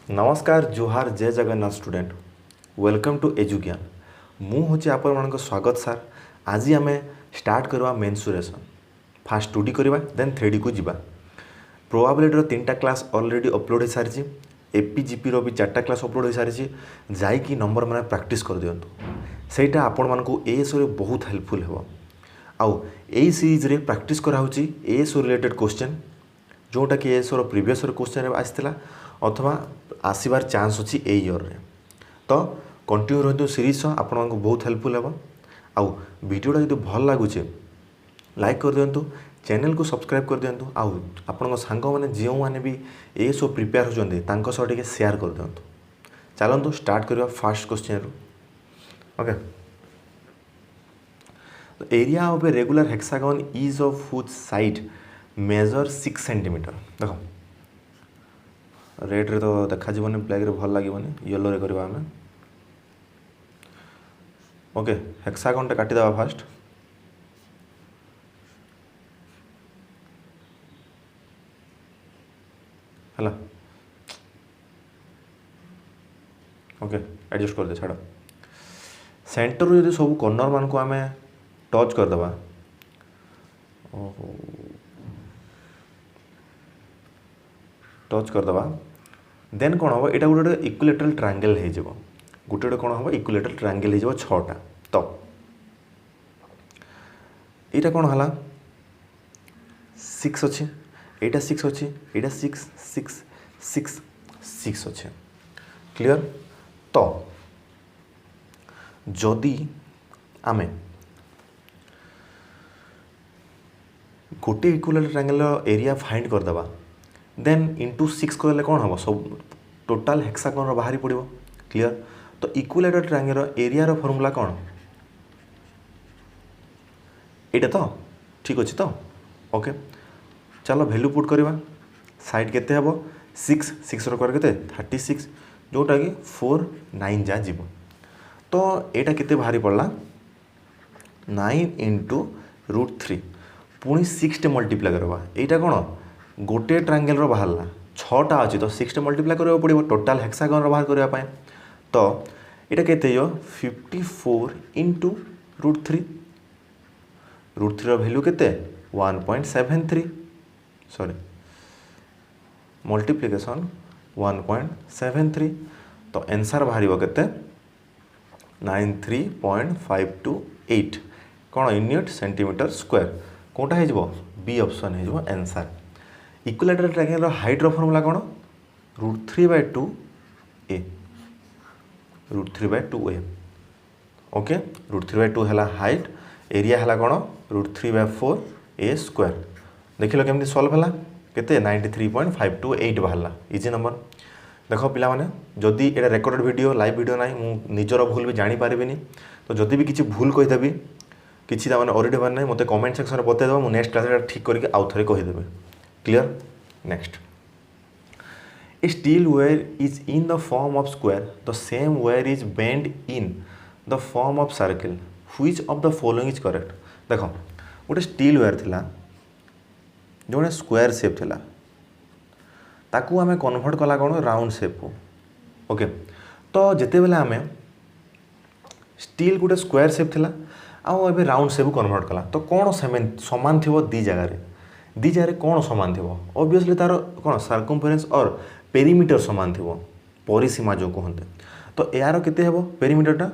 नमस्कार जुहार जय Jagannath student welcome to एजुज्ञान मु हूँ आपण स्वागत सार। आज आम स्टार्ट करवा मेन्सुरेशन फास्ट 2D करवा देन 3D को जीवा। प्रोबाबिलिटी तीन टा क्लास ऑलरेडी अपलोड हो सारी। एपीजीपी रो भी 4टा क्लास अपलोड हो सारी। जाइकी नंबर मैंने प्रैक्टिस कर दिंतु सहीटा आपण मानक एएस रे बहुत हेल्पफुल हो। आउ यही सीरीज रे प्रैक्टिस कराऊँगी एएस रिलेटेड क्वेश्चन जोटा कि एएस प्रीवियस क्वेश्चन आसाला अथवा आसबार चान्स अच्छी ए इयर रे। तो कंटिन्यू रही सीरीज आपण मानक बहुत हेल्पफुल हो। आउ वीडियोटा जो भल लगुच लाइक कर दिंतु, चैनल को सब्सक्राइब कर दिंतु। आउ आपण सांग मैंने जो मैंने भी ए सब प्रिपेयर होते शेयर कर दिंतु। चलतु स्टार्ट करवा फास्ट क्वेश्चन रु। ओके, तो area of a regular hexagon is of which side measure 6 centimetre. देखो रेड रे तो देखा जीवन ब्लैक रे भल लगे येलो रे करवा आमे। ओके, हेक्सागन टा काटी दवा फास्ट। हला ओके एडजस्ट कर दे छाड़। सेंटर रो सब कॉर्नर मान को आमे टच कर दवा। टच कर दवा देन कौन हम यहाँ गोटे इक्विलेटरल ट्रायंगल हो गोटे कौन हम इक्विलेटरल ट्रायंगल हो 6टा। तो यहाँ कौन है 6 अच्छे, यहाँ 6 अच्छे, यहाँ 6 6 6 6 अच्छे। क्लियर? तो जदि आमे गोटे इक्विलेटरल ट्रायंगल एरिया फाइंड करदे देन इंटू 6 कहले कौन हम सब टोटाल हेक्सागन बाहरी पड़ो। क्लियर? तो इक्विलेटरल ट्रायंगल एरिया फॉर्मूला कौन एटा तो ठीक अच्छे। तो ओके चलो वैल्यू पुट करवा। साइड केते हम 6 6 रो कर 36 जोटा कि 4 9 जा जीव। तो एटा केते बाहरी पड़ला 9 इंटू √3 पुणी 6 टे मल्टीप्लाई करवा। एटा कौन गोटे ट्रायंगल रो बाहरला 6टा अच्छी तो 6 टे मल्टीप्लाई करबा पड़ो टोटाल हेक्सागन रो बाहर करबा। तो एटा केते हो 54 इंटू √3 √3 रो वैल्यू केते 1.73 सॉरी मल्टीप्लिकेशन 1.73। तो आंसर बाहर केते 93.528 कौन यूनिट सेंटीमीटर स्क्वायर कौटा हो बी ऑप्शन हो आंसर। इक्विलेटरल ट्रायंगल हाइट रो फॉर्मूला कौन √3/2 ए √3/2 ए। ओके √3/2 है हाइट, एरिया है कौन √3/4 ए स्क्वायर। देख लो केमती सॉल्व है केते 93.528 बाहरला। Easy number. देखो पिला माने जदि एटा रेकॉर्डेड वीडियो लाइव वीडियो ना मु निजर भूल भी जानी पारिबिनी। तो जदि भी किसी भूल कहीदेवी किसी मैंने ऑलरेडी बार ना मत कमेंट सेक्शन में बतईदेव मु नेक्स्ट क्लास ठीक करके आउ थे कहीदेवी। Clear? Next, a steel wire is in the form of square the same wire is bend in the form of circle which of the following is correct. देखो गोटे steel wire थिला जो square shape थिला ताकू आमे convert कला कौन round shape को। ओके, तो जिते बेले आमे स्टील गोटे स्क्वायर शेप थिला आउ एबे राउंड शेप कन्वर्ट कला तो कौन समान थी दी जगह कौन समान थी ऑब्वियसली तार कौन सर्कमफरेन्स और पेरीमीटर समान थी परिसीमा जो कहते। तो यार केते हेबो पेरीमीटरटा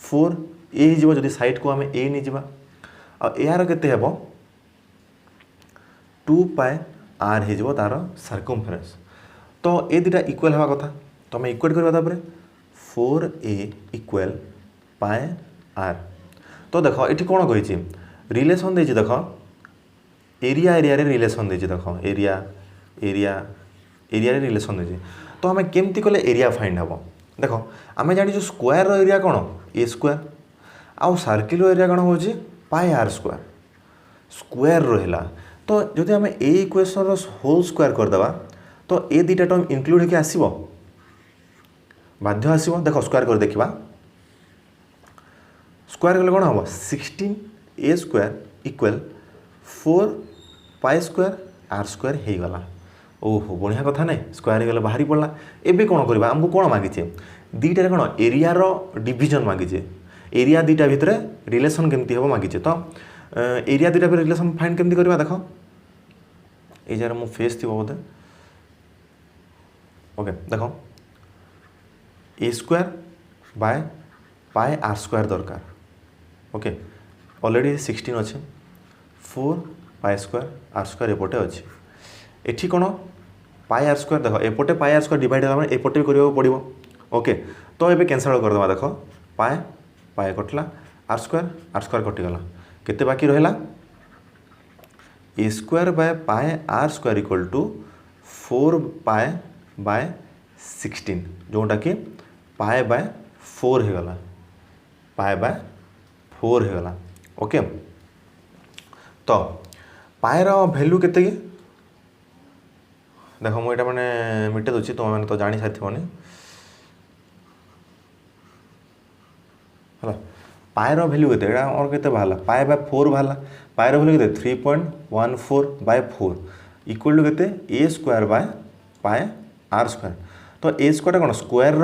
4 ए हो जदि साइड को आमे ए नहीं जावा और यार केते हेबो 2πr हो तार सर्कमफरेन्स। तो ए दुटा इक्वल हवा कथा तो आम इक्वेट करवा 4a इक्वल πr। तो देख ये कौन कही रिलेसन दे देख एरिया एरिया रे रिलेसन दे देख एरिया एरिया एरिया रे रिलेसन दे। तो आम केमती कले एरिया फाइंड हम देख आम जानी स्क्वायर रो एरिया कौन ए स्क्वायर आउ सर्किल रो एरिया कौन हो πr स्क्वायर स्क्वायर रहा। तो जदि आम ए इक्वेशन रो होल स्क्वायर करदे तो ए दुटा टर्म इंक्लूड होके आसो बाध्य आसो। देख स्क्वायर कर देखा स्क्वायर कले कौन हम 16a square equal 4 pi square r square हो गला। ओहो बढ़िया कथा नहीं स्क्वायर गले बाहरी पड़ला एबे कौन करबा हमको कौन मागिचे दीटा कौन एरिया रो डिवीजन मागिचे एरिया दीटा भितर रिलेशन केमती हम मागिचे तो एरिया दीटा भितर रिलेशन फाइंड केमती करबा देखो ए जार मो फेस थी बोधे ओके देखो a square by pi are square दरकार ओके ऑलरेडी 16 अच्छे 4 पाए स्क्वायर आर स्क्वायर एपटे अच्छे एठी कौन पाए आर स्क्वायर देख एपटे पाए आर स्क्वायर डिवाइड होगा एपटे भी करने पड़ो ओके तो ये कैनसल करदे देख पाए पाए कटला आर स्क्वायर कटिगला केते बाकी रहा a square by pi are square equal to 4 pi bye 16 जोटा कि pi by 4 होगला pi by 4 होगला okay तो पाएर भैल्यू केते देख मुझे मैंने मिटे दूसरी तुम मैंने तो जानी सारी है पाएर भैल्यू के और के बाहर पाए बाय 4 बाहर पाएर भैल्यू के 3.14 बाय 4 इक्वल टू के a square by pi are square तो ए स्क्वायर कौन स्क्वायर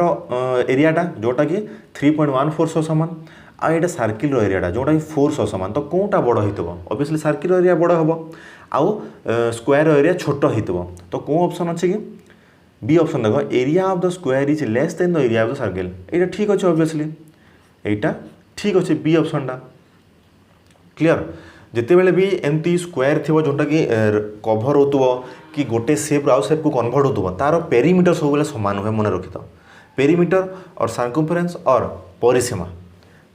एरियाटा जोटा कि 3.14 सह सामान आ ये सर्किल एरियाटा जोटा कि 4 सह सामान तो कौटा बड़ हो ऑब्वियसली सर्किल एरिया बड़ हम आउ स्क्वायर एरिया छोट हो तो कौन ऑप्शन अच्छे कि बी ऑप्शन देख area of the square is less than the area of the circle ये ठीक अच्छे ऑब्वियसली यहाँ ठीक अच्छे बी ऑप्शन टा क्लियर जिते बेले भी एमती स्क्वायर थी जोटा कि कभर हो कि गोटे सेप आउ सेप को कन्वर्ट हो तार पेरीमीटर सब बेले सामान हुए मन रखी था पेरीमीटर और सर्कमफरेन्स और परिसीमा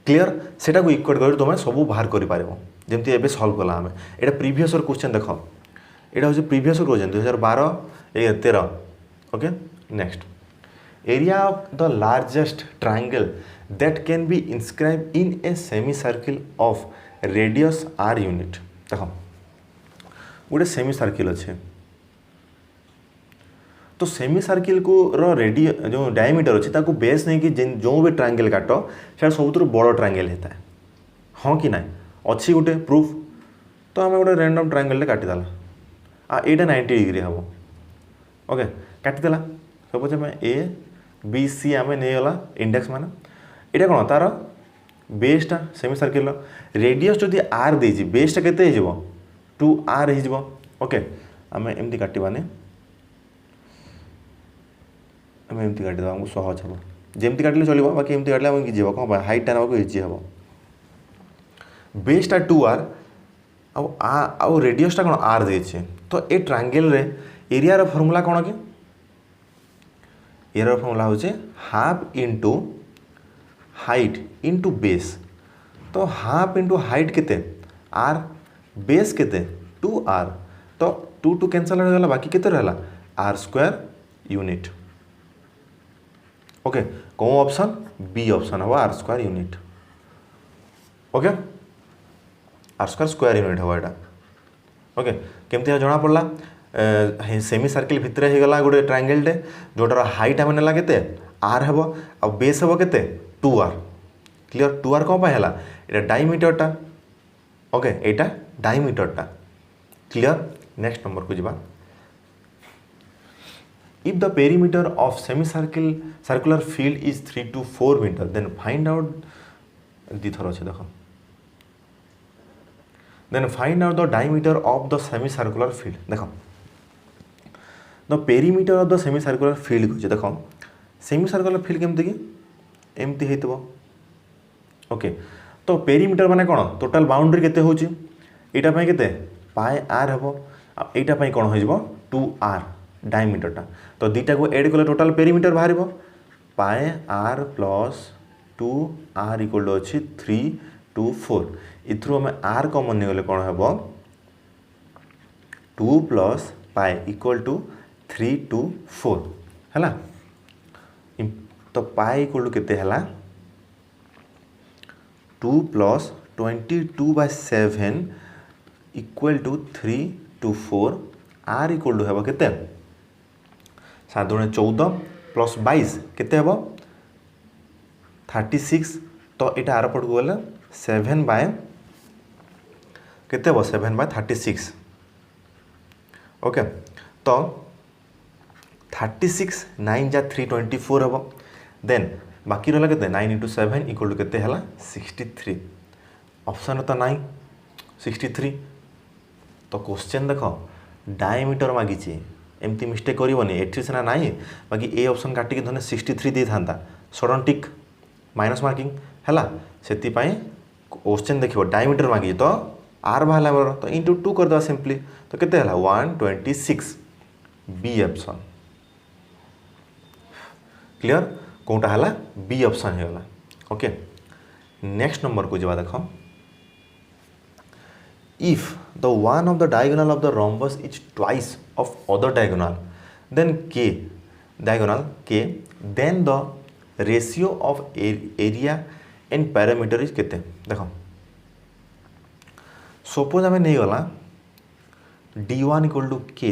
क्लियर सेटा को इक्वेट कर तुम सब बाहर कर जमती एवं सल्व कला आम यहाँ प्रिवियस क्वेश्चन देख यहाँ हूँ previous question 2012-13 okay next area of the largest triangle that can be inscribe in a semi circle of radius r unit देख गोटे सेमी सर्किल अच्छे तो सेमी सर्किल को रेडिय जो डायमीटर अच्छे ताको बेस नहीं कि जो भी ट्रायंगल काट से सब बड़ ट्रायंगल होता है हाँ कि ना अच्छी गोटे प्रूफ तो आम गोटे रैंडम ट्रायंगल काटिदेला यहाँ 90 डिग्री हम ओके काटिदेला सपोज आम ए बी सी आम नहीं गला इंडेक्स मान यहाँ कौन तार बेसटा सेमी सर्किल रेडियस जदि आर दे बेसटा केते 2r हो ओके आम एमती काटवानी आम एमती काटिदेवा आमको सहज हम जमती काटिले चलो बाकी एमती काटिले आम इजी हम कौन हाइट टाइम को इजी हम बेसटा 2r आउ रेडियसटा कौन आर दे तो ये ट्रायंगल रे एरिया रो फॉर्मूला कौन कि एरिया रो फॉर्मूला होचे half into height into base तो हाफ इंटू हाइट केते आर बेस केते 2r तो 2 कैंसल हो गला बाकी केते रहला आर स्क्वायर यूनिट ओके कौन ऑप्शन बी ऑप्शन हम r square unit okay r square unit हम यहाँ ओके केमती जना पड़ा सेमी सर्किल भितर हो गला गोटे ट्रायंगल जोटार हाइट आम ना के आर हम आ बेस हम के 2r क्लियर 2r कौन पाई है यहाँ डायमीटरटा ओके यहाँ डायमीटरटा क्लियर नेक्स्ट नंबर को जावा if the perimeter of semi circular field is 3 to 4 metre then find out the थर अच्छे देख then find out the diameter of the semi circular field देख the perimeter of the semi circular field कहे देख semi circular field केमती कि एमती हो ओके तो पेरीमीटर माने कौन टोटाल बाउंड्री केते होची एटा पई केते पाए आर हबो एटा पई कौन हो 2r डायमीटरटा तो दीटा को ऐड कले टोटाल पेरीमीटर बाहर पाए are plus 2r equal to अच्छी 3 to 4 इथरू आम आर कमन नहीं गले कौन हम 2 प्लस पाए इक्वल टू 3 to 4 है तो पाए इक्वल टू केते है 2 plus 22/7 equal to 3 to 4 r equal to हम केते 7 × 14 प्लस 22 केते हम 36 तो यहाँ आर पट को गले 7 बाय केते हम 7/36 ओके तो 36 9 जा 324 हम देन बाकी रहा के 9 इंटू 7 इक्वल टू के 63 ऑप्शन तो ना 63 तो क्वेश्चन देख डायमीटर मागिचे एमती मिस्टेक करनी एठी सीना ना बाकी ए ऑप्शन काटिक धने 63 दे था सडन टिक माइनस मार्किंग है से क्वेश्चन देखो डायमीटर मागी तो आर बाहर मोर तो इंटू 2 करदे सिंपली तो केते हला 126 बी ऑप्शन क्लियर कोटा हला बी ऑप्शन हो गला ओके नेक्स्ट नंबर को जवा देखो if the one of the diagonal of the rhombus is twice of other diagonal then then the ratio of area and parameter is केते देखो suppose आम नहीं गला d1 इक्वल टू के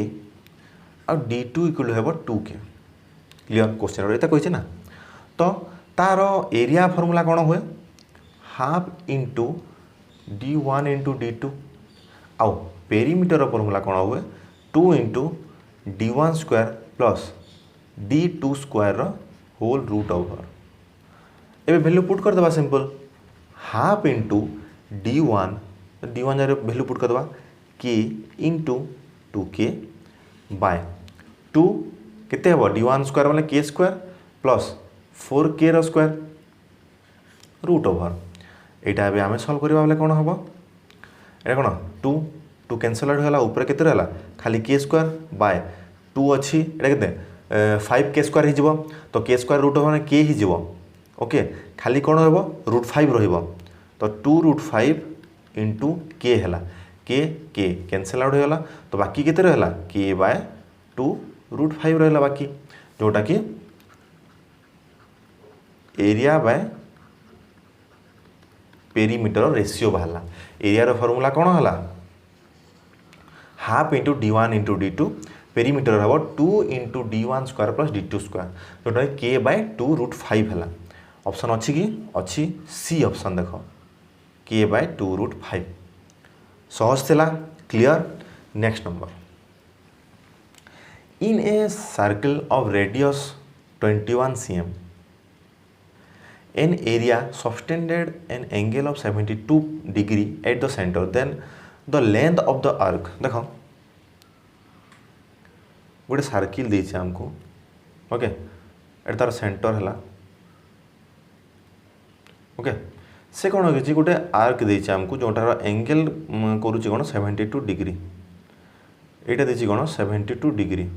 और d2 equal to 2k clear question ये कही ना तो तार एरिया फॉर्मूला कौन हुए half into d1 into d2 आउ पेरीमीटर फॉर्मूला कौन हुए 2 into d1 square plus d2 square whole root over a value put करदे सिंपल हाफ इंटू d1 जार वैल्यू पुट करदे के इंटू 2k बाय 2 केते हम d1 स्क्वायर मतलब के स्क्वायर प्लस 4k रो स्क्वायर रूट ओवर यहाँ भी आम सल्व करवा बेले कौन हम ये कौन 2 कैनसल आउट होगा ऊपर केते रहला खाली के स्क्वायर बाय 2 अच्छी ये केते 5k स्क्वायर हो तो के स्क्वायर रूट ओवर के ही ओके खाली कौन हम रूट 5 रहिबो तो 2 रूट 5 इंटू के है के कैनसल आउट होगा तो बाकी केते रहला के बाय 2 रूट 5 रहला बाकी जोटा कि एरिया बाय पेरीमीटर रेशियो बाहर एरिया रो फॉर्मूला कौन है half into d1 into d2 perimeter हम 2 into d1 square plus d2 square जोटा के बाय 2 रूट 5 है ऑप्शन अच्छी कि अच्छी सी ऑप्शन देख के बाय 2 रूट 5 सहज थिला clear next number in a circle of radius 21 cm an area subtended an angle of 72 degree at the center then the length of the arc देखो गोटे सर्किल देछि हमको ओके एट तार centre है okay से कौन हो गोटे आर्क देछि हमको जोटार एंगल करुच्ची कौन 72 डिग्री यहाँ देछि कौन 72 डिग्री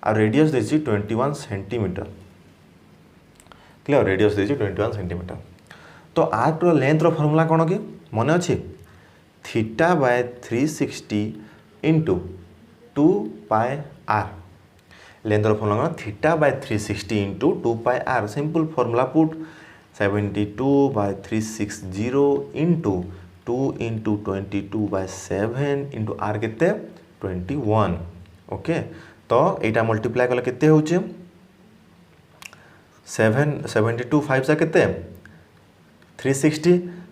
आ रेडियस देछि 21 सेंटीमीटर क्लियर रेडियस देछि 21 सेंटीमीटर तो आर्क रो लेंथ रो फॉर्मूला कौन कि मन अच्छी theta by 360 into 2 pi r length रो formula theta by 360 into 2 pi r simple formula put 72 by 360 into 2 into 22 by 7 into r केते 21 ओके तो यहाँ मल्टीप्लाई कले केते होचे 72 5 जा केते 360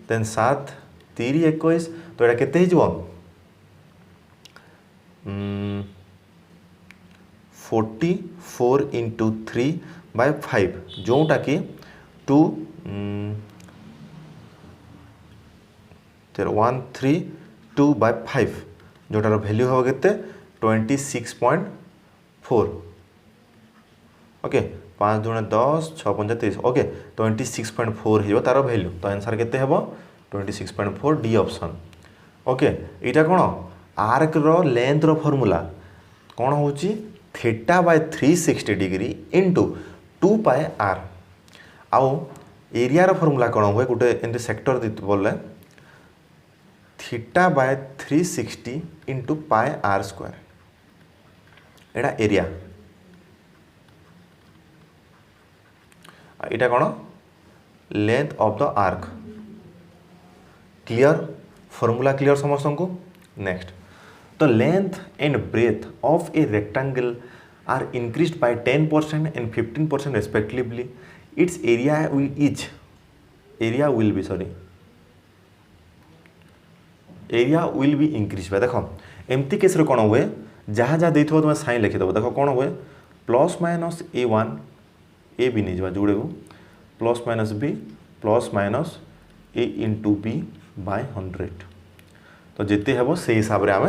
देन 7 3 21 तो यहाँ केते हिजबो 44 इंटू 3 बाय 5 जोटा कि 2 132 बाय 5 जोटार वैल्यू हम केते 26.4 ओके 5 दूने 10 6 5 30 ओके 26.4 हो तार वैल्यू तो आंसर केते हेबो 26.4 डी ऑप्शन ओके इटा कोन आर्क रो लेंथ रो फार्मूला कोन होची theta by 360 degree into 2 pi r आउ एरिया रो फार्मूला कोन होय गोटे एंड सेक्टर दित बोले theta by 360 into pi r square एटा एरिया इटा कौन length of the arc clear formula clear समस्त को next the length and breadth of a rectangle are increased by 10% and 15% respectively its area will be increase देखो एमती case रे कौन हुए जहाँ जहाँ देखो तुम साइन लिखिदेव देखो कौन हुए प्लस माइनस A1 ए बी नहीं जोड़े plus minus B plus minus A into B by 100 तो जिते हम से हिसाब से आम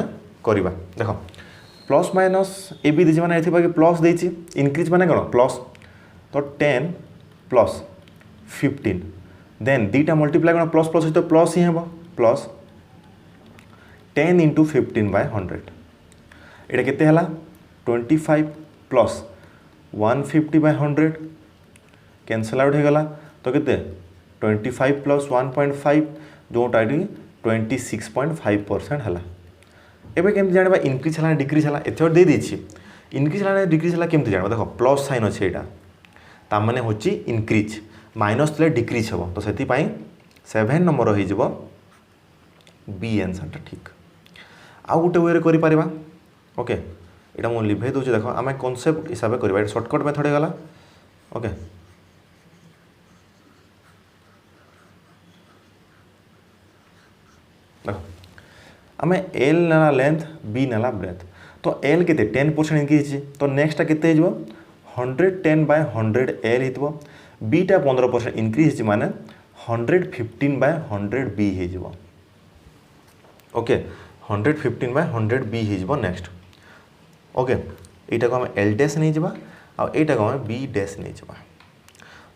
करवा देख प्लस माइनस ए बी दीजिए मैंने ये प्लस देती इनक्रिज माने कौन प्लस तो 10 प्लस 15 देन दीटा मल्टीप्लाई कौन प्लस प्लस तो प्लस ही हम प्लस 10 इंटू 15 बाय 100 ये केते हला 25 प्लस 150 बाय 100 कैंसल आउट होगला तो केते 25 प्लस 1.5 जोटा 26.5% है एवं केमती जाना इनक्रिज है डिक्रिज है एत दे देछि इनक्रिज है डिक्रिज है केमती जाना देख प्लस साइन अच्छे यहाँ ताने हूँ इनक्रिज माइनस थे डिक्रिज हम तो से 7 नंबर हो बी आंसर ठीक आउ गोटे वे कर ओके यहाँ मुझे लिभे दूसरी देख आम कनसेप्ट हिसाब से करवा सर्टकट मेथड गला ओके देख आम एल नाला लेंथ बी नाला ब्रेथ तो एल के 10% इनक्रिज तो नेक्स्ट के 110 बाय 100 एल हो बीटा 15% इनक्रिज माने 115 बाय 100 बी हो ओके 115 बाय 100 बी हो नेक्स्ट ओके यहाँ को आम एल डैश नहीं जावा आ यहाँ को आम बी डैश नहीं जावा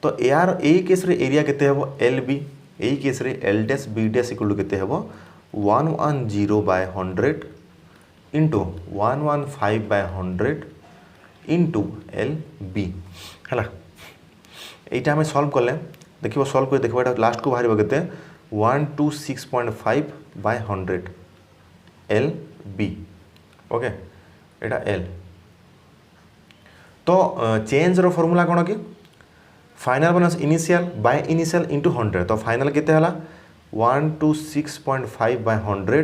तो यार यही केस एरिया केते हम एल बी यही case L dash B dash equal to केते हम 110 by 100 into 115 by 100 into L B है यहाँ आम सल्व कले देख सल्व कर देख लास्ट को बाहर के 126.5 बाय 100 एल बी ओके यहाँ एल तो चेंज रो फॉर्मूला कौन कि final minus initial by initial into 100 तो फाइनल केते हला 126.5 बाय 100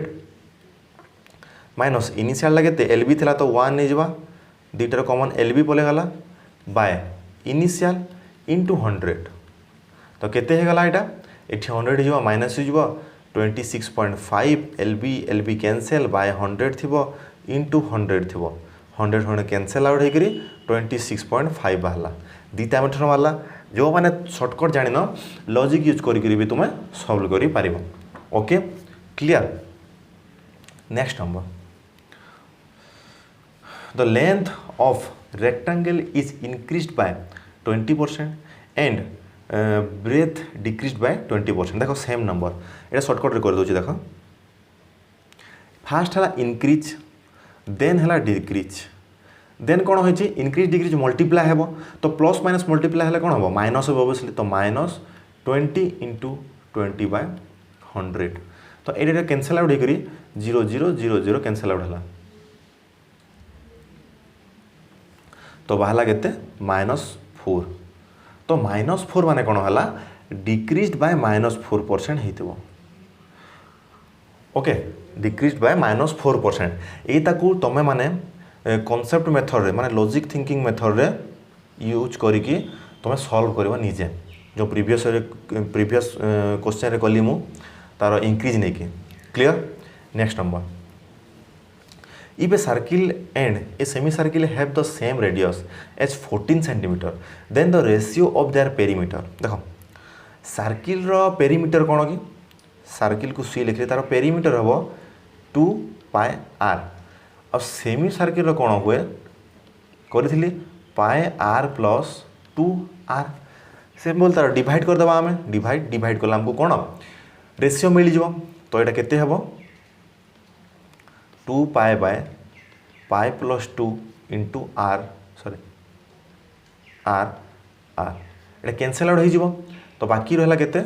माइनस इनिशियल केते एल बी थिला तो 1 नहीं जावा दुईटार कॉमन एल बी पलेगला बाय इनिशियल इंटू 100 तो केते हेगला यहाँ ये 100 हो माइनस हो 26.5 एल बी कैंसल बाय 100 थी इंटू 100 थी 100 कैंसल आउट होकर 26.5 बाहर दीटा मेथड बाहर जो मैंने सर्टकट जान लॉजिक यूज करी भी तुम्हें सॉल्व करि पारिबो okay clear next number the length of rectangle is increased by 20% and breadth decreased by 20% देखो सेम नंबर ये सर्टकट कर दूसरी देख फास्ट है इनक्रीज देन है डिक्रीज देन कौन हो इनक्रीज डिक्रीज मल्टीप्लाई हे तो प्लस माइनस मल्टीप्लाई है कौन हम माइनस हम ओबियसली तो माइनस 20 इंटू 20 बाय 100 तो ये कैंसल आउट होकर 0 0 0 0 कैंसल आउट है तो बाहर के -4 तो -4 माने कौन है डिक्रीज्ड बाय -4% हो ओके डिक्रीज्ड बाय -4% यही तुम माने कॉन्सेप्ट मेथड रे माने लॉजिक थिंकिंग मेथड रे यूज करिकी तुम सॉल्व करवा निजे जो प्रीवियस क्वेश्चन रे कली मु तार इंक्रीज नहीं कि clear next number if a circle and a semi circle have the same radius as 14 centimetre then the ratio of their perimeter देखो सर्किल रो पेरीमीटर कौन कि सर्किल को सी लिखले तार पेरीमीटर हम 2 पाए आर और सेमी सर्किल कौन हुए करी पाए आर प्लस 2 आर से बोल तार डिवाइड करदे आम डिवाइड कला आमको कौन रेशियो मिल जाव तो यहाँ केते हम 2 pi by pi plus 2 into R sorry R R ये कैंसल आउट हो तो बाकी रहा केते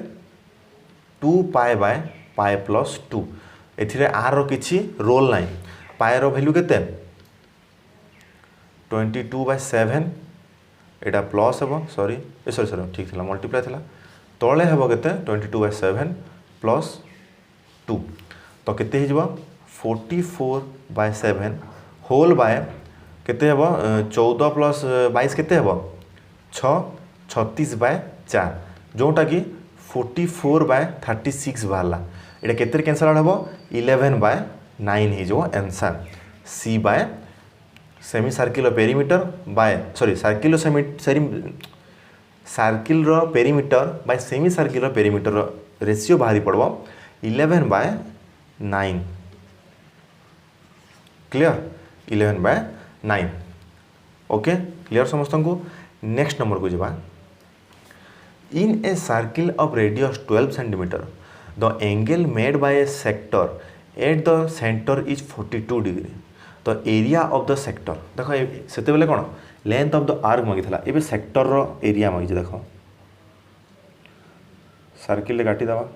2 पाए बाय पाए प्लस 2 एथिरे आर रो किछि रोल नाही पाए रो वैल्यू केते 22/7 एटा प्लस हे सॉरी सॉरी ठीक थिला मल्टीप्लाई थिला तळे हेबो केते 22/7 प्लस 2 तो केते हिजबो 44/7 होल बाय केते हेबो 14 प्लस 22 केते हेबो 6 36/4 जोटा कि 44/36 बाहरला ये केते कैंसल आउट हम 11/9 हो answer C by semi circle perimeter by sorry circle circle perimeter by semi circle perimeter ratio बाहरी पड़ो 11/9 क्लियर 11/9 ओके क्लियर समस्त को। नेक्स्ट नंबर को जावा in a circle of radius 12 centimetre the angle made by a sector at the centre is 42 degree तो area of the sector देखो से बेले कौन लेंथ ऑफ द आर्क मागिला ए सेक्टर रो एरिया मागिছে देख सर्किल काटिदेवा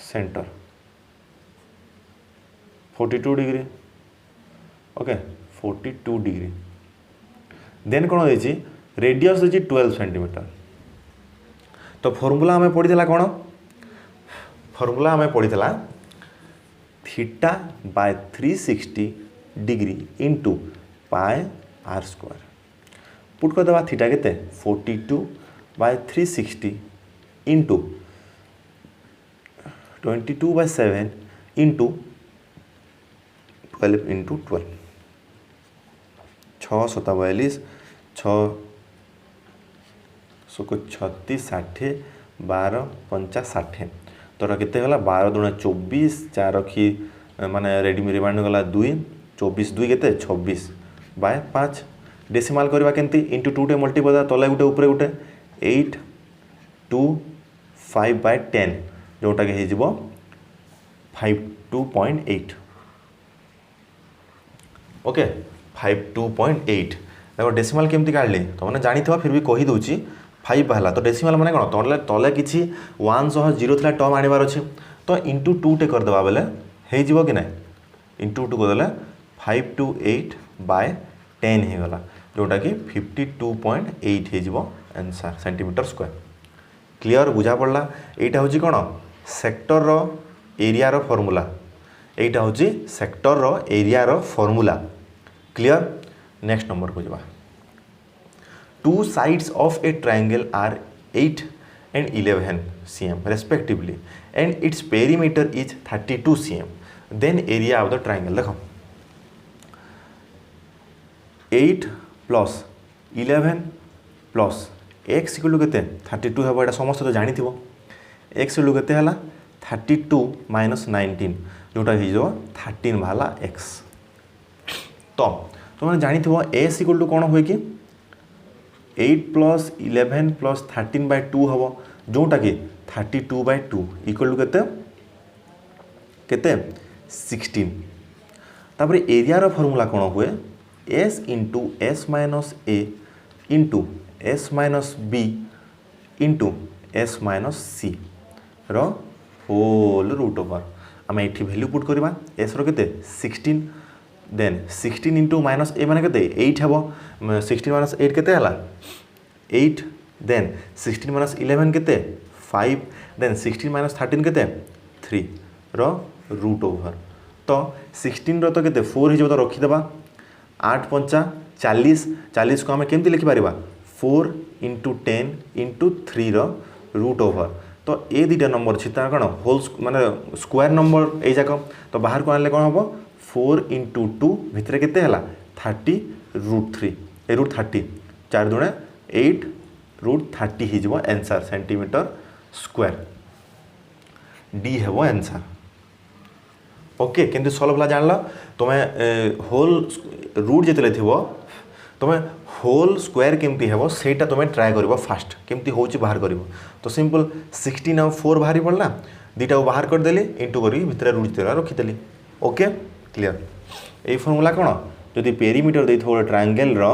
centre 42 degree okay 42 degree then कौन होती रेडियस होती 12 सेंटीमीटर तो फॉर्मूला आम पढ़ी कौन फॉर्मूला आम पढ़ी theta by 360 degree into pi are square put कर देवा थीटा केते 42/360 इंटू 22/7 इंटू 12 इंटू 12 6 47 6 36 60 12 50 60 तोरा केते गला 12 दूना 24 4 रखी माने रेडी रिमाइंड गला 2 24 2 केते 26/5 डेसिमाल करवा केंती इंटू 2 टे मल्टीपल तले गुटे ऊपर गुटे 8 2 5/10 जोटा के हेजिबो 52.8 ओके 52.8 देखो डेसिमाल केमती काढली तो माने जानी थवा फिर भी कहि दोची 5 बहला तो डेसिमाल माने कोन तले तले किछि 1/0 थिला टर्म आनिबार अछि तो इंटू 2 टे कर देबा बेले हे जिवो कि नै इंटू 2 कर देले 528/10 हे गला जोटा कि 52.8 हे जिवो आंसर सेंटीमीटर स्क्वायर क्लियर बुझा पड़ला एटा होची कोन सेक्टर रो एरिया रो फार्मूला एटा होची सेक्टर रो एरिया रो फार्मूला क्लियर। नेक्स्ट नंबर को जवा two sides of a triangle are 8 and 11 cm respectively and its perimeter is 32 cm then area of the triangle देखो 8 plus 11 plus x equal to केते 32 हेबो एटा समस्त तो जानि थिबो x इक्वल टू केते हला 32 minus 19 जोटा हि जो 13 भाला x तो तुम जानि थिबो s इक्वल टू कोन होय कि 8 plus 11 plus 13/2 हम जोटा कि 32/2 इक्वल टू केते 16 तापर एरिया रो फार्मूला कोन हुए s into s minus a into s minus b into s minus c रो होल रूट ओवर आम ये वैल्यू पुट करवा s रो केते 16 देन 16 इंटू माइनस ए माने केते 8 हेबो 16 माइनस 8 केते हला 8 देन 16 माइनस 11 केते 5 देन 16 माइनस 13 केते 3 रो रूट ओवर तो 16 रो तो केते 4 हिजो तो रखी देबा 8 5 40 40 को हम केमती लिखि पारिबा 4 इंटू 10 इंटू 3 रो रूट ओवर तो ए दुटा नंबर छी ता कोन होल माने स्क्वायर नंबर ए जाक तो बाहर को आनले कोन हबो 4 इंटू 2 भितर केते हला 30 रूट 3 ए रूट 30 4 दुणे 8 रूट 30 ही जो आंसर सेंटीमीटर स्क्वायर डी है वो आंसर ओके केंद्र सॉल्व ला जानला तुम्हें होल रूट जितले थिबो तुम्हें होल स्क्वायर केमती हेबो सेटा तुम्हें ट्राई करिवो फास्ट केमती होची बाहर करिवो तो सिंपल 16 और 4 बाहरी पड़ला दुटा को बाहर कर देली इंटू करी भितर रूट तेरा रखी देली ओके क्लियर ए फार्मूला कोन जदि पेरीमीटर देथो ट्रायंगल रो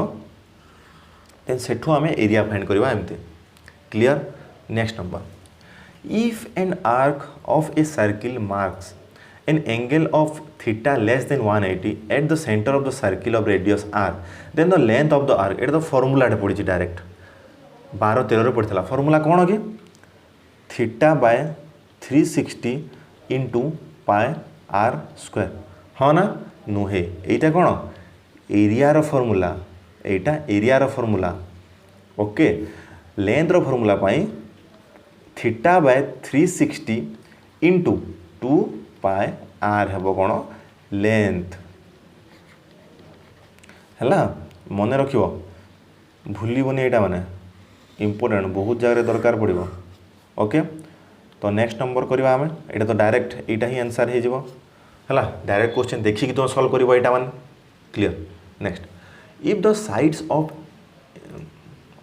देन सेठो आमे एरिया फाइंड करवा एमते clear. Next number if an arc of a circle marks an angle of theta less than 180 at the centre of the circle of radius r then the length of the arc at the formula पड़ी direct 12-13 पड़ता formula कौन कि theta by 360 into pi are square हाँ ना नुहे यहीटा कौन area formula Etah area formula okay length formula pi theta by 360 into 2 पाए are हेबो कौन लेंथ है मन रख भूलबनी यहाँ मैंने इम्पोर्टेंट बहुत जगह दरकार पड़ो ओके। तो नेक्स्ट नंबर करवा आम यहाँ तो डायरेक्ट यहाँ ही आंसर हो डायरेक्ट क्वेश्चन देखिए तुम सल्व कर यहाँ मान clear. Next if the sides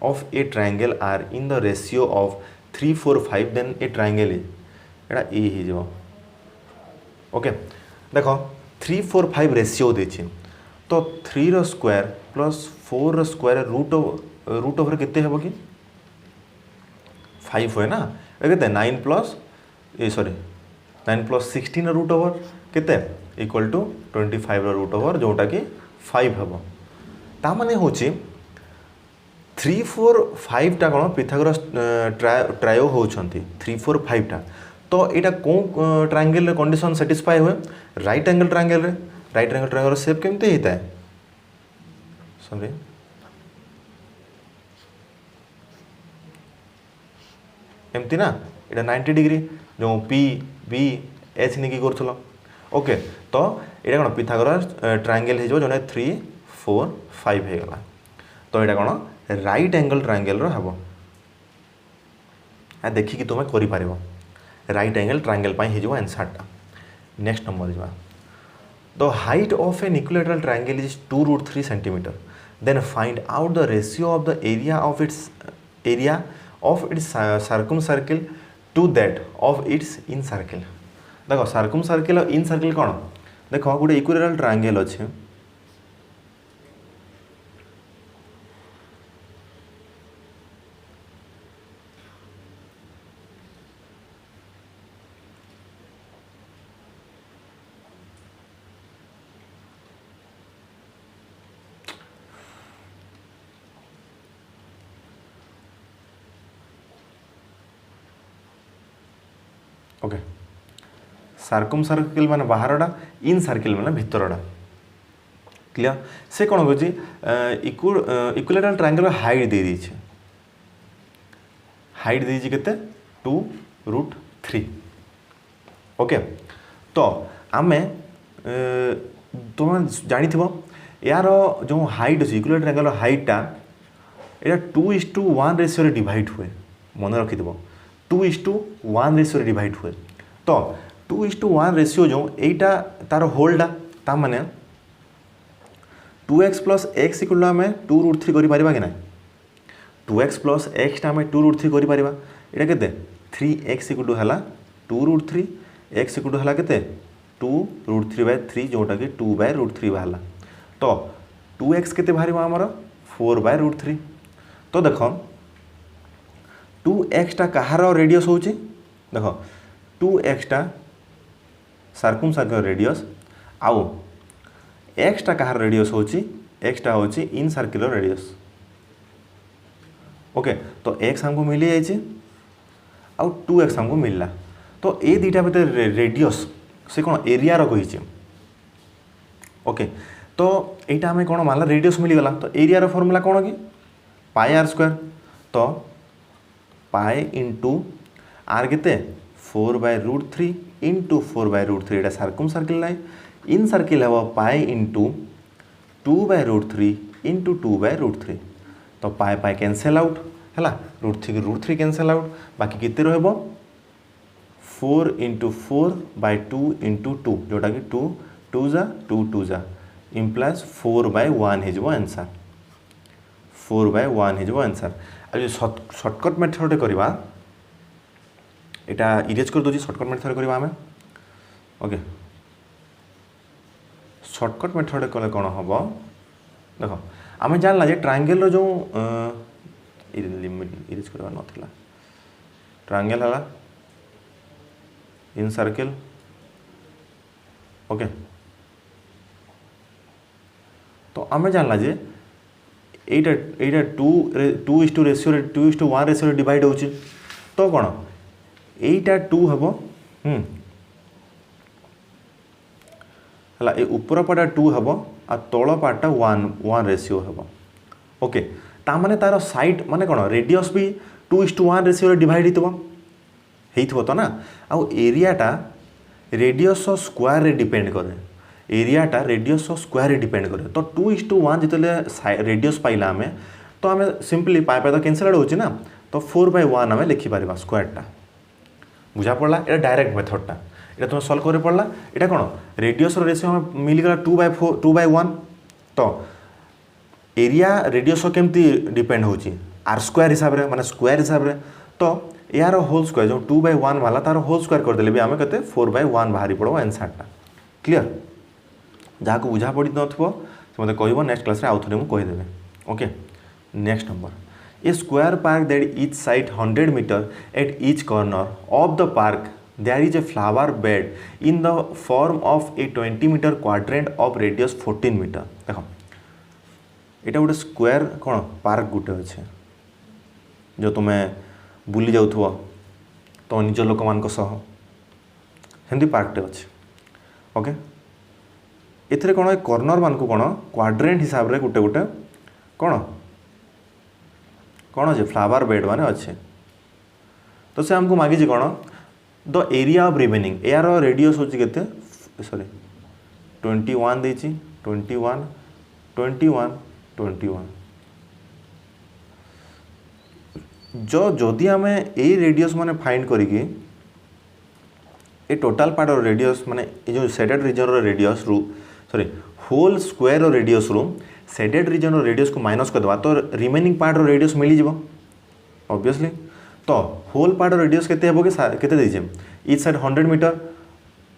of a triangle are in the ratio of 3 4 5 then a triangle यहाँ ए हो ओके। देख 3 4 5 रेशियो देछि तो 3 रो स्क्वायर प्लस 4 रो स्क्वायर रूट ओवर केते हेबो कि 5 होए ना केते 9 plus a sorry 9 plus 16 root over केते इक्वल टू 25 रो रूट ओवर जोटा कि 5 हेबो। ता माने होछि 3 4 5 टा कोन पिथागोरस ट्रायो होउछंती 3 4 5 टा तो यहाँ कौन ट्रायंगल कंडीशन सेटिस्फाई हुए राइट एंगल ट्रायंगल रे राइट एंगल ट्रायंगल शेप केमती होता है सॉरी एमती ना यहाँ 90 डिग्री जो पी बी एच नहीं कर ओके। तो यहाँ कौन पिथागोरस ट्रायंगल हो जो 3 4 5 होगा तो यहाँ कौन राइट एंगल ट्रायंगल हम देखिकी तुम्हें कर राइट एंगल ट्रायंगल हो आंसर टा। नेक्स्ट नंबर जा the height of an equilateral triangle is 2√3 centimetre then find out the ratio of the area of its circumcircle to that of its incircle. देख circumcircle और incircle कौन देख गोटे equilateral triangle अच्छे okay. Circumcircle माने बाहरटा इन circle माने भितरटा clear से कौन हो इक्विलैटरल ट्रायंगल हाइट दे दीजिए हाइट दीजिए केते 2√3 ओके। तो आमे तुम जानी यार जो हाइट अच्छे इक्विलैटरल ट्रायंगल हाइटा यहाँ 2:1 रेशियो डिवाइड हुए मन रखी 2:1 रेशियो डिवाइड हुए तो 2:1 रेशियो जो एटा तार होल्डा ता माने 2x प्लस एक्स इक्वल आम 2√3 कर कि ना 2x प्लस एक्स टा आम 2√3 कर यहाँ के 3x इक्वल है 2√3 x इक्वल है के 2√3/3 जोटा कि 2/√3 बाहर तो 2x के बाहर आमर 4/√3 तो देख 2x टा कहार रेडियस हो देख 2x टा सर्कम सर्किल रेडियस आउ x टा कहार रेडियस हो x टा हो इन सर्किल रेडियस ओके। तो x हमको मिली जाइए आउ 2x हमको मिलला तो ये दुटा भीतर रेडियस से कौन एरिया रही ओके। तो यहाँ आम कौन मानला रेडियस मिलगला तो एरिया फर्मूला कौन कि πr² तो पाए इंटू आर के 4/√3 इंटू 4/√3 यहाँ circum circle line in circle हम पाए इंटू 2/√3 इंटू 2/√3 तो पाए पाए कैंसल आउट है √3 कैंसल आउट बाकी कितने रहा 4 इंटू 4/2 इंटू 2 जोटा कि 2 2 जा 2 2 जा इम्प्लाइज 4/1 हो आंसर 4/1 हो आंसर। आज सर्टकट मेथड करवा यहाँ इरेज कर दूसरी सर्टकट मेथड करवा आम ओके। सर्टकट मेथड कले कौन हम देख आम जानला जे ट्रायंगल जो इरेज करवा नाला ट्रायंगल है इन सर्किल ओके। तो आम जानला जे एटा 2:1 रेशियो डिवाइड होची तो कौन एटा 2 हम है ऊपर पाटा 2 हम आ तल पाटा 1 रेशियो हम ओके। ता माने तार साइड माने कौन रेडियस भी 2:1 रेशियो डिवाइड हो तो ना आउ एरियाटा रेडियस स्क्वायर रे डिपेंड करे एरियाटा रेडियस स्क्वायर डिपेंड करे। तो 2:1 जिते रेडियस पाइला आम तो आम सिंपली पाई तो कैनसल आउट होची ना, तो 4/1 आम लिखिपर स्क्वायरटा। बुझा पड़ा, ये डायरेक्ट मेथडटा, ये तुम सल्व कर पड़ा। ये कौन रेडियस रेशियो हमें मिलगला 2/1। तो एरिया रेडियस केमती डिपेंड होची आर स्क्वायर हिसाब रे, माने स्क्वायर हिसाब रे। तो यार होल स्क्वायर जो 2/1 वाला तार होल स्क्वायर करदेले भी आम के 4/1 बाहरी पड़ो आंसरटा। क्लियर, जहाँ को बुझा पड़ी नथिबो से मते कहबो, नेक्स्ट क्लास रे आउ थरे मु कहि देबे। Okay, next number, a square park that each side 100 metre at each corner of the park there is a flower bed in the form of a 20 metre quadrant of radius 14 metre. देखो यहाँ गोटे square कौन park गोटे अच्छे जो तुम्हें बुली जाऊ तो निज लोक मान सेमती पार्कटे अच्छे। ओके, एथिरे कौन कॉर्नर मान को कौन क्वाड्रेंट हिसाब रे गोटे गोटे कौन कौन अच्छे फ्लावर बेड माने अच्छे। तो से हमको मागिଛି कौन द एरिया ऑफ रिमेनिंग, यार रेडियस होची केते, सॉरी 21 देची, 21 21 21 जो जदि आम ए रेडियस माने फाइंड करिकी ए टोटाल पार्ट रो रेडियस माने ए जो शेडेड रीजन रो रेडियस रु sorry whole square rho radius रु शेडेड रीजन रो रेडियस को माइनस कर देबा तो रिमेनिंग पार्ट रो रेडियस मिली जिवो ऑब्वियसली। तो होल पार्ट रो रेडियस केते हेबो के केते देजे ईच साइड 100 मीटर,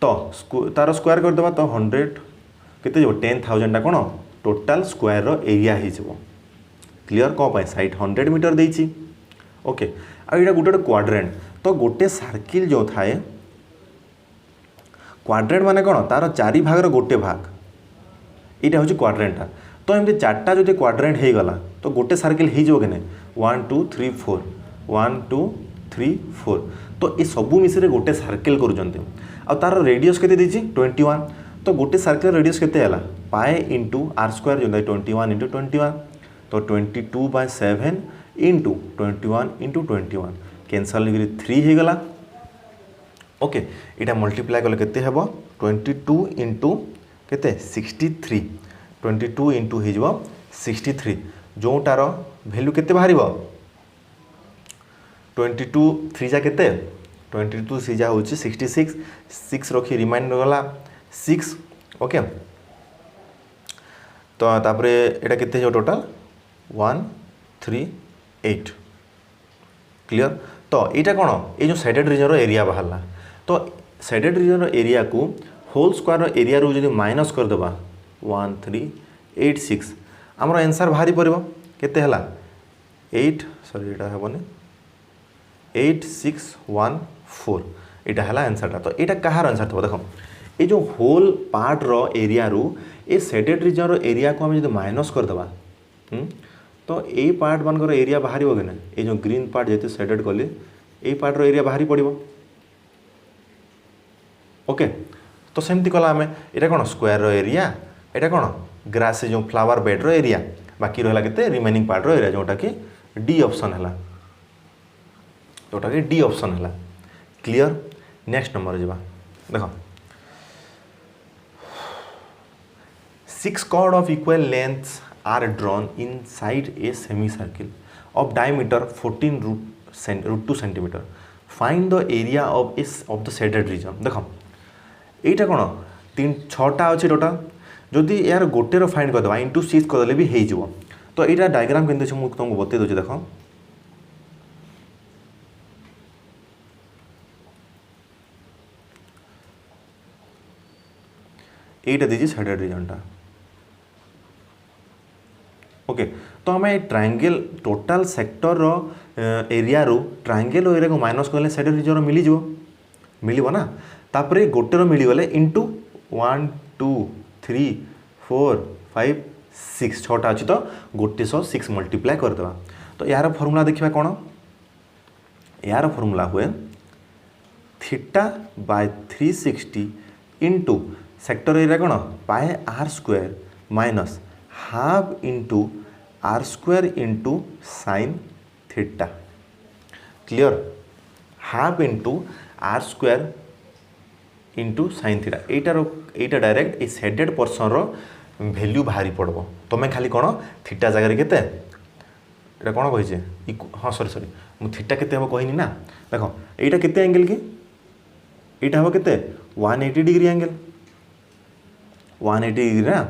तो तार स्क्वायर कर देबा तो 100 केते जिवो 10,000 टा कोन टोटाल स्क्वायर रो एरिया ही जिवो। क्लियर, को पाए साइड 100 मीटर देची। ओके, आ एटा गोटे क्वाड्रेंट, तो गोटे सर्किल जो थाए क्वाड्रेंट माने कौन तार 4 भाग गोटे भाग, यहाँ हूँ क्वाड्रेंटा। तो एमती 4टा जो क्वाड्रेंट हो गला तो गोटे सर्किल हो कि 1 2 3 4 1 2 3 4, तो ये सबू मिसरे गोटे सर्किल कर तार रेडियस के 21। तो गोटे सर्किल रेडियस के पाए इंटू आर स्क्वायर जो 21 इंटू 21, तो 22/7 इंटू 21 इंटू 21 कैनसल 3 हो गला। ओके, यहाँ मल्टीप्लाई कले केते हेबो 22 इंटू केते 63, 22 इंटू हो 63, जोटार भैल्यू केते बाहर 22 3 जा केते 22 3 जा होची 66, 6 रखी रिमाइंडर गला 6। ओके, तो तापरे एटा केते हो टोटल 138। क्लियर, तो यहाँ कौन ये जो शेडेड रीजन एरिया बाहरला, तो शेडेड रीजन एरिया को होल स्क्वायर एरिया रू जो माइनस करदेबा 1386 आमर आंसर बाहरी पड़ो केते हला 8 सॉरी एटा हेबनी 8614 एटा हला आंसरटा। तो यहाँ कहार आंसर थो देखो ये जो होल पार्ट रो एरिया रू ए शेडेड रीजन रो एरिया को हम जो माइनस करदेबा तो ये पार्ट मान एरिया बाहर कि ना, ये जो ग्रीन पार्ट जो शेडेड कली ये पार्ट रो एरिया बाहरी पड़ो। ओके, तो सेमती कला आम यहाँ कौन स्क्वायर रो एरिया, यहाँ कौन ग्रास जो फ्लावर बेड रो एरिया, बाकी रहा के रिमेनिंग पार्ट रो एरिया जोटा कि डी ऑप्शन है, जोटा कि डी ऑप्शन है। क्लियर, नेक्स्ट नंबर जा देख 6 chord of equal lengths are drawn inside a semicircle of diameter 14 √2 cm. Find the area of the shaded region. देखो यहाँ कौन 6टा अच्छे टोटाल, जदि यार गोटे फाइंड करदे इंटू 6 करदे भी हो। तो यहाँ डायग्राम केमती मुझे तुमको बतई दूसरी देख यहाँ दीजिए शेडेड रीजनटा। ओके, तो आम ट्रायंगल टोटाल सेक्टर रो एरिया रू ट्रायंगल एरिया को माइनस कले शेडेड रीजन मिल ना, तापरे गोटे मिलगले इंटू 1 2 3 4 5 6 6टा अच्छी, तो गोटे 6 मल्टीप्लाई करदे। तो यार फर्मूला देखा कौन, यार फर्मूला हुए θ/360 इंटू सेक्टर एरिया कौन pi are square minus half into R square into sine theta. Clear, half into R square into sine theta एटा डायरेक्ट ये शेडेड पोर्सन रो वैल्यू बाहरी पड़ब तुम्हें खाली कौन थीटा जगह केते एटा कौन कही हाँ सॉरी मु थीटा केते हम कहनी ना देख एटा केते एंगल कि एटा हम केते 180 डिग्री एंगल 180 डिग्री ना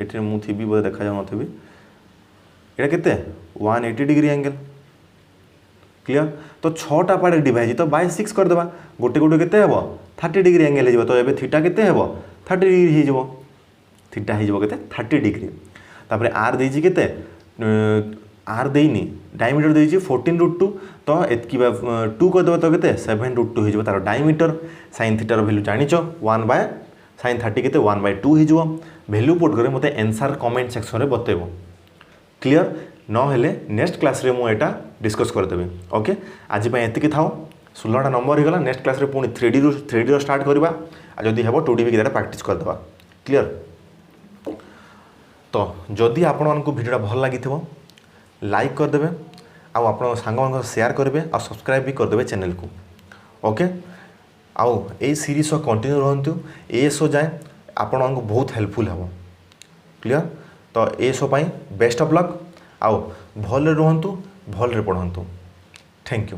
ये मुझे बोधे देखा जाऊ नथी एटा केते 180 डिग्री एंगल क्लियर तो 6टा पार्ट डिवाइड तो बाय 6 करदेबा गोटे गोटे केते हेबो 30 डिग्री एंगल हो तो ये थीटा केते हेबो 30 डिग्री हो थीटा हो केते 30 डिग्री तापर आर देछि केते आर देनी डायमीटर देछि 14√2 तो एतकी 2 करदेबा तो केते 7√2 हो तार डायमीटर sin थीटार वैल्यू जानिचो 1/sin 30 केते 1/2 हो वैल्यू पुट करे मते आंसर कमेंट सेक्शन रे बतेबो क्लियर नहेले नेक्स्ट क्लास रे मु एटा डिस्कस करदेबी ओके आज पे एतिकी थाओ 16टा नंबर हो गला नेक्स्ट क्लास रे पुनी 3D रो स्टार्ट करबा आ जदी हेबो 2D भी केटा प्रैक्टिस करदेबा क्लियर तो जदि आपण मानकु वीडियोटा भल लागिथिबो लाइक करदेबे आ आपण सांग मान शेयर करबे आ सब्सक्राइब भी करदेबे चैनल को ओके आउ ए सीरीज कंटिन्यू रहंतु एएसओ जाए आपण मानकु बहुत हेल्पफुल हेबो क्लियर तो ASO pi best of luck आओ भल रे रहंतु भल रे पढ़ंतु थैंक यू।